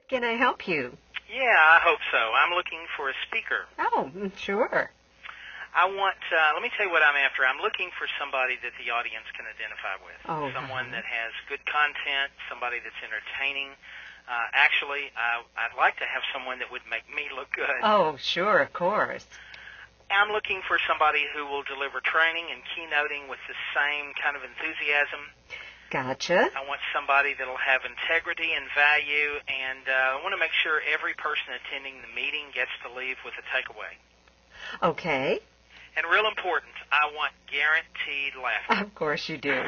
Can I help you? Yeah, I hope so. I'm looking for a speaker. Oh, sure. Let me tell you what I'm after. I'm looking for somebody that the audience can identify with. Oh, someone that has good content, somebody that's entertaining. I'd like to have someone that would make me look good. Oh, sure, of course. I'm looking for somebody who will deliver training and keynoting with the same kind of enthusiasm. Gotcha. I want somebody that'll have integrity and value, and I want to make sure every person attending the meeting gets to leave with a takeaway. Okay. And real important, I want guaranteed laughter. Of course you do.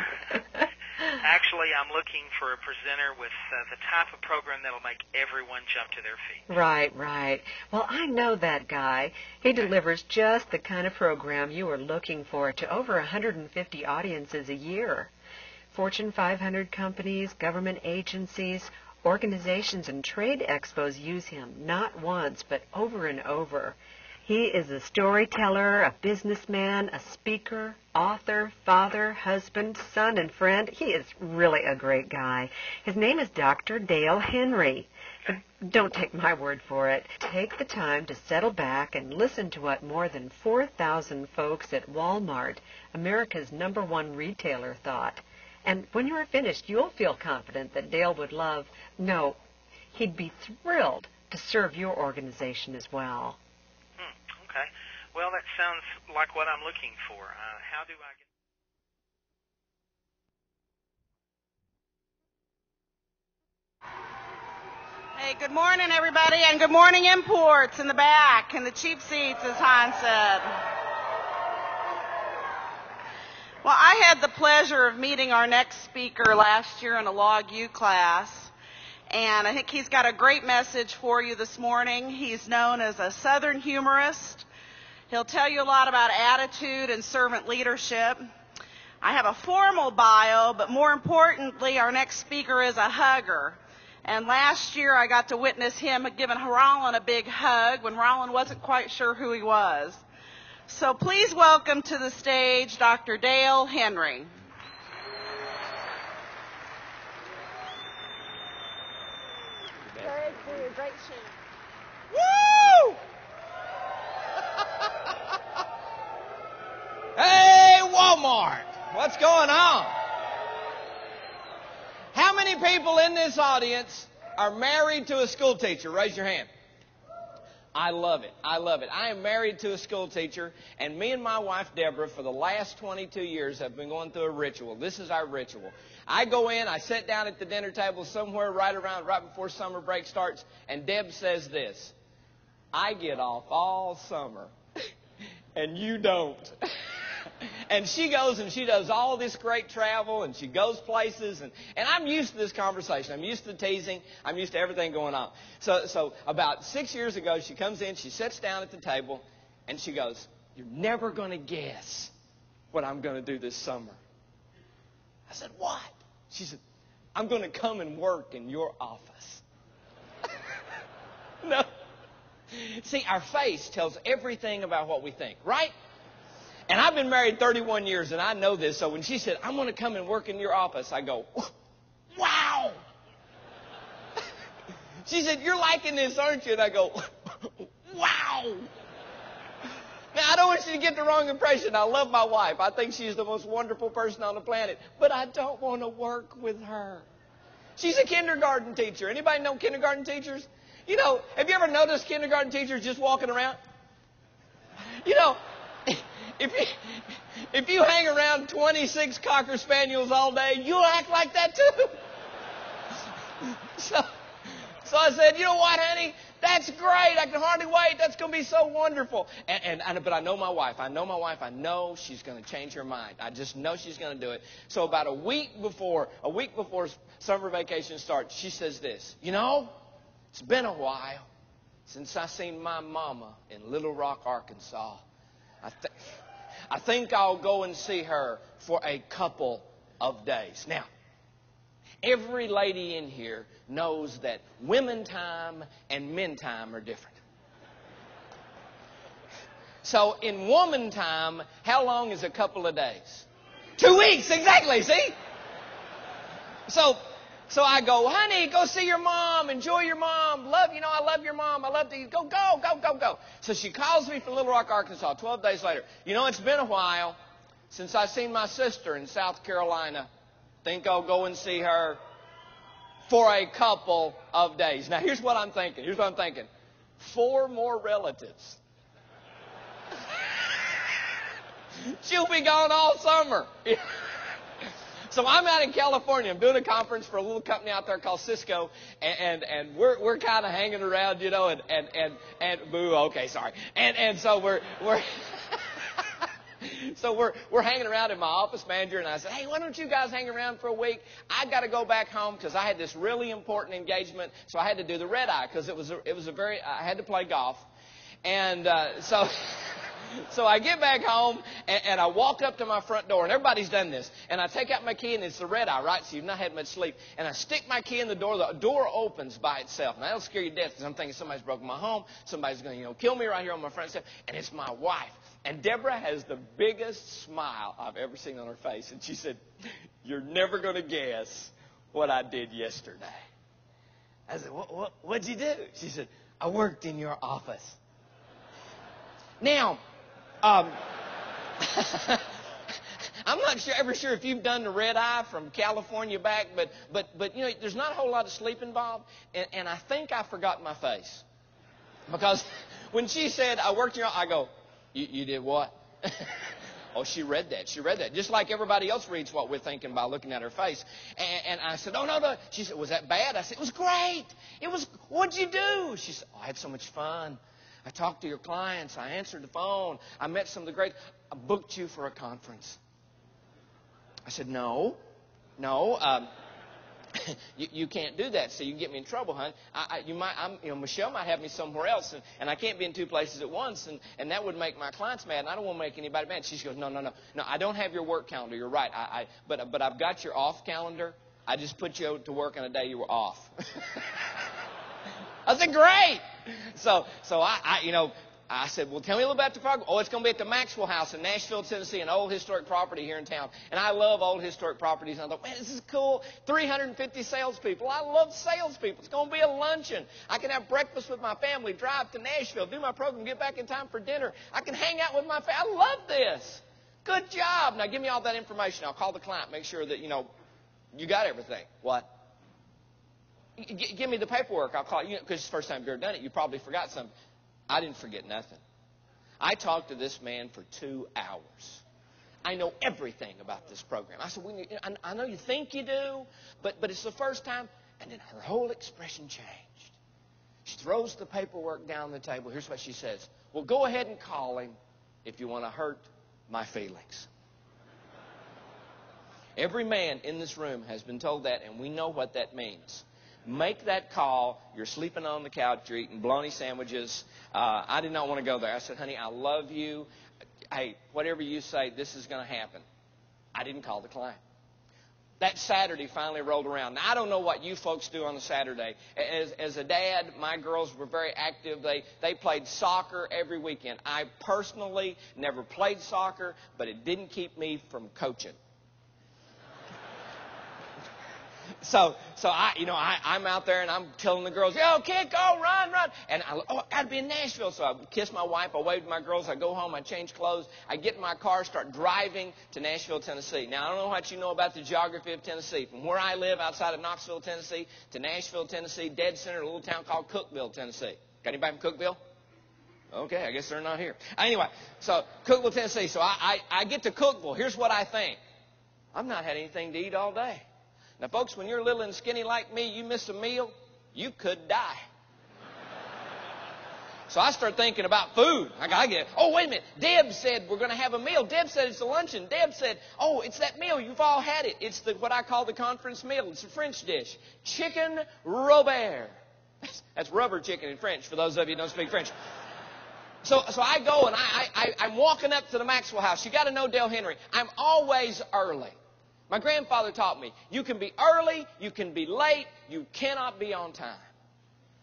Actually, I'm looking for a presenter with the type of program that'll make everyone jump to their feet. Right, right. Well, I know that guy. He delivers just the kind of program you are looking for to over 150 audiences a year. Fortune 500 companies, government agencies, organizations, and trade expos use him not once, but over and over. He is a storyteller, a businessman, a speaker, author, father, husband, son, and friend. He is really a great guy. His name is Dr. Dale Henry. But don't take my word for it. Take the time to settle back and listen to what more than 4,000 folks at Walmart, America's #1 retailer, thought. And when you are finished, you'll feel confident that Dale would he'd be thrilled to serve your organization as well. Okay. Well, that sounds like what I'm looking for. How do I get... Hey, good morning, everybody, and good morning, imports in the back and the cheap seats, as Hans said. Well, I had the pleasure of meeting our next speaker last year in a Log U class, and I think he's got a great message for you this morning. He's known as a Southern humorist. He'll tell you a lot about attitude and servant leadership. I have a formal bio, but more importantly, our next speaker is a hugger. And last year, I got to witness him giving Rollin a big hug when Rollin wasn't quite sure who he was. So please welcome to the stage Dr. Dale Henry. Thank you. Great show. Woo! Hey, Walmart! What's going on? How many people in this audience are married to a school teacher? Raise your hand. I love it. I love it. I am married to a school teacher, and me and my wife, Deborah, for the last 22 years have been going through a ritual. This is our ritual. I go in, I sit down at the dinner table somewhere right before summer break starts, and Deb says this: I get off all summer, and you don't. And she goes and she does all this great travel, and she goes places, and I'm used to this conversation. I'm used to teasing. I'm used to everything going on. So about 6 years ago, she comes in, she sits down at the table, and she goes, "You're never going to guess what I'm going to do this summer." I said, "What?" She said, "I'm going to come and work in your office." No. See, our face tells everything about what we think, right? And I've been married 31 years, and I know this. So when she said, "I'm going to come and work in your office," I go, "Wow." She said, "You're liking this, aren't you?" And I go, "Wow." Now, I don't want you to get the wrong impression. I love my wife. I think she's the most wonderful person on the planet. But I don't want to work with her. She's a kindergarten teacher. Anybody know kindergarten teachers? You know, have you ever noticed kindergarten teachers just walking around? You know, if you hang around 26 Cocker Spaniels all day, you'll act like that too. So I said, "You know what, honey? That's great. I can hardly wait. That's going to be so wonderful." But I know my wife. I know she's going to change her mind. I just know she's going to do it. So about a week before summer vacation starts, she says this: "You know, it's been a while since I seen my mama in Little Rock, Arkansas. I think I'll go and see her for a couple of days." Now, every lady in here knows that women time and men time are different. So in woman time, how long is a couple of days? 2 weeks, exactly, see? So So I go, honey, go see your mom. Enjoy your mom. I love your mom. I love to go. So she calls me from Little Rock, Arkansas, 12 days later. It's been a while since I've seen my sister in South Carolina. Think I'll go and see her for a couple of days. Now, here's what I'm thinking. 4 more relatives. She'll be gone all summer. So I'm out in California. I'm doing a conference for a little company out there called Cisco, and we're kind of hanging around, and boo, okay, sorry. And so we're so we're hanging around, and my office manager and I said, hey, why don't you guys hang around for a week? I got to go back home because I had this really important engagement, so I had to do the red eye because I had to play golf, and So I get back home, and I walk up to my front door, and everybody's done this. And I take out my key, and it's the red eye, right? So you've not had much sleep. And I stick my key in the door. The door opens by itself. Now, that'll scare you to death because I'm thinking somebody's broken my home. Somebody's going to kill me right here on my front step. And it's my wife. And Deborah has the biggest smile I've ever seen on her face. And she said, you're never going to guess what I did yesterday. I said, what'd you do? She said, I worked in your office. Now, I'm not ever sure if you've done the red eye from California back, but there's not a whole lot of sleep involved, and I think I forgot my face. Because when she said, I worked in your office, I go, you did what? Oh, she read that. Just like everybody else reads what we're thinking by looking at her face. And I said, oh, no. She said, was that bad? I said, it was great. What'd you do? She said, I had so much fun. I talked to your clients. I answered the phone. I met some of the great. I booked you for a conference. I said, no. You can't do that. So you can get me in trouble, hon. Michelle might have me somewhere else, and I can't be in 2 places at once, and that would make my clients mad, and I don't want to make anybody mad. She goes, no. I don't have your work calendar. You're right. But I've got your off calendar. I just put you to work on a day you were off. I said, great. So I said, well, tell me a little about the program. Oh, it's going to be at the Maxwell House in Nashville, Tennessee, an old historic property here in town. And I love old historic properties. And I thought, man, this is cool. 350 salespeople. I love salespeople. It's going to be a luncheon. I can have breakfast with my family, drive to Nashville, do my program, get back in time for dinner. I can hang out with my family. I love this. Good job. Now, give me all that information. I'll call the client, make sure that, you got everything. What? Give me the paperwork. I'll call you because it's the first time you've ever done it. You probably forgot something. I didn't forget nothing. I talked to this man for 2 hours. I know everything about this program. I said, I know you think you do, but it's the first time. And then her whole expression changed. She throws the paperwork down the table. Here's what she says. Well, go ahead and call him if you want to hurt my feelings. Every man in this room has been told that, and we know what that means. Make that call. You're sleeping on the couch. You're eating bologna sandwiches. I did not want to go there. I said, honey, I love you. Hey, whatever you say, this is going to happen. I didn't call the client. That Saturday finally rolled around. Now, I don't know what you folks do on a Saturday. As a dad, my girls were very active. They played soccer every weekend. I personally never played soccer, but it didn't keep me from coaching. So I'm out there and I'm telling the girls, yo, kid, go, run. And I got to be in Nashville. So I kiss my wife. I wave to my girls. I go home. I change clothes. I get in my car, start driving to Nashville, Tennessee. Now, I don't know what you know about the geography of Tennessee. From where I live outside of Knoxville, Tennessee, to Nashville, Tennessee, dead center, a little town called Cookeville, Tennessee. Got anybody from Cookeville? Okay, I guess they're not here. Anyway, so Cookeville, Tennessee. So I get to Cookeville. Here's what I think. I've not had anything to eat all day. Now, folks, when you're little and skinny like me, you miss a meal, you could die. So I start thinking about food. Oh, wait a minute. Deb said we're going to have a meal. Deb said it's a luncheon. Deb said, oh, it's that meal. You've all had it. It's what I call the conference meal. It's a French dish. Chicken Robert. That's rubber chicken in French, for those of you who don't speak French. So I go and I'm walking up to the Maxwell House. You got to know Dale Henry. I'm always early. My grandfather taught me, you can be early, you can be late, you cannot be on time.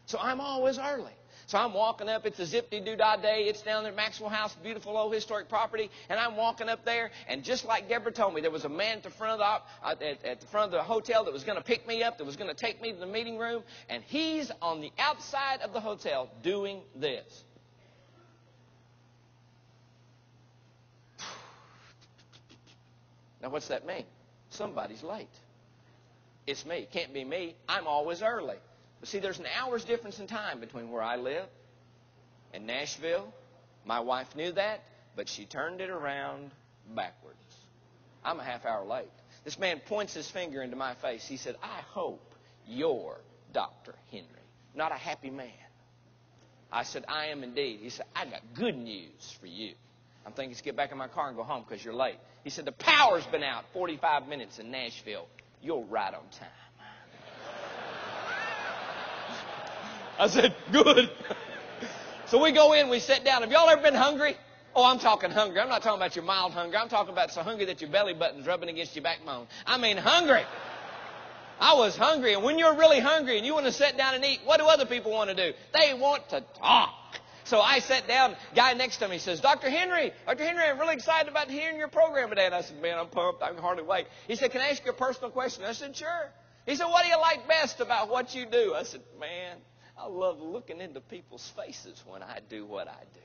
So I'm always early. So I'm walking up. It's a zip-de-doo-dah day. It's down there at Maxwell House, beautiful old historic property. And I'm walking up there, and just like Deborah told me, there was a man at the front of the hotel that was going to pick me up, that was going to take me to the meeting room. And he's on the outside of the hotel doing this. Now, what's that mean? Somebody's late. It's me. Can't be me. I'm always early. But see, there's an hour's difference in time between where I live and Nashville. My wife knew that, but she turned it around backwards. I'm a half hour late. This man points his finger into my face. He said, I hope you're Dr. Henry, not a happy man. I said, I am indeed. He said, I got good news for you. I'm thinking, let's get back in my car and go home because you're late. He said, the power's been out 45 minutes in Nashville. You're right on time. I said, good. So we go in, we sit down. Have y'all ever been hungry? Oh, I'm talking hungry. I'm not talking about your mild hunger. I'm talking about so hungry that your belly button's rubbing against your backbone. I mean hungry. I was hungry. And when you're really hungry and you want to sit down and eat, what do other people want to do? They want to talk. So I sat down. Guy next to me says, Dr. Henry, I'm really excited about hearing your program today. And I said, man, I'm pumped. I can hardly wait. He said, can I ask you a personal question? I said, sure. He said, what do you like best about what you do? I said, man, I love looking into people's faces when I do what I do.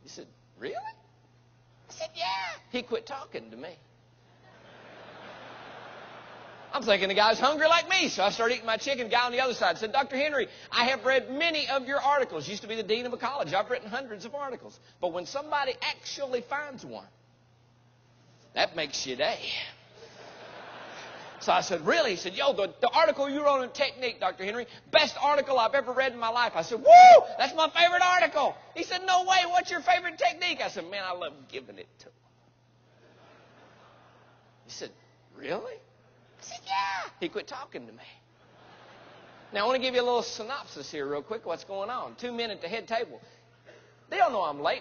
He said, really? I said, yeah. He quit talking to me. I'm thinking the guy's hungry like me, so I started eating my chicken. Guy on the other side said, Dr. Henry, I have read many of your articles. Used to be the dean of a college. I've written hundreds of articles. But when somebody actually finds one, that makes your day. So I said, really? He said, yo, the article you wrote on technique, Dr. Henry, best article I've ever read in my life. I said, woo, that's my favorite article. He said, no way, what's your favorite technique? I said, man, I love giving it to them. He said, really? I said, yeah. He quit talking to me. Now, I want to give you a little synopsis here real quick, what's going on. Two men at the head table. They don't know I'm late.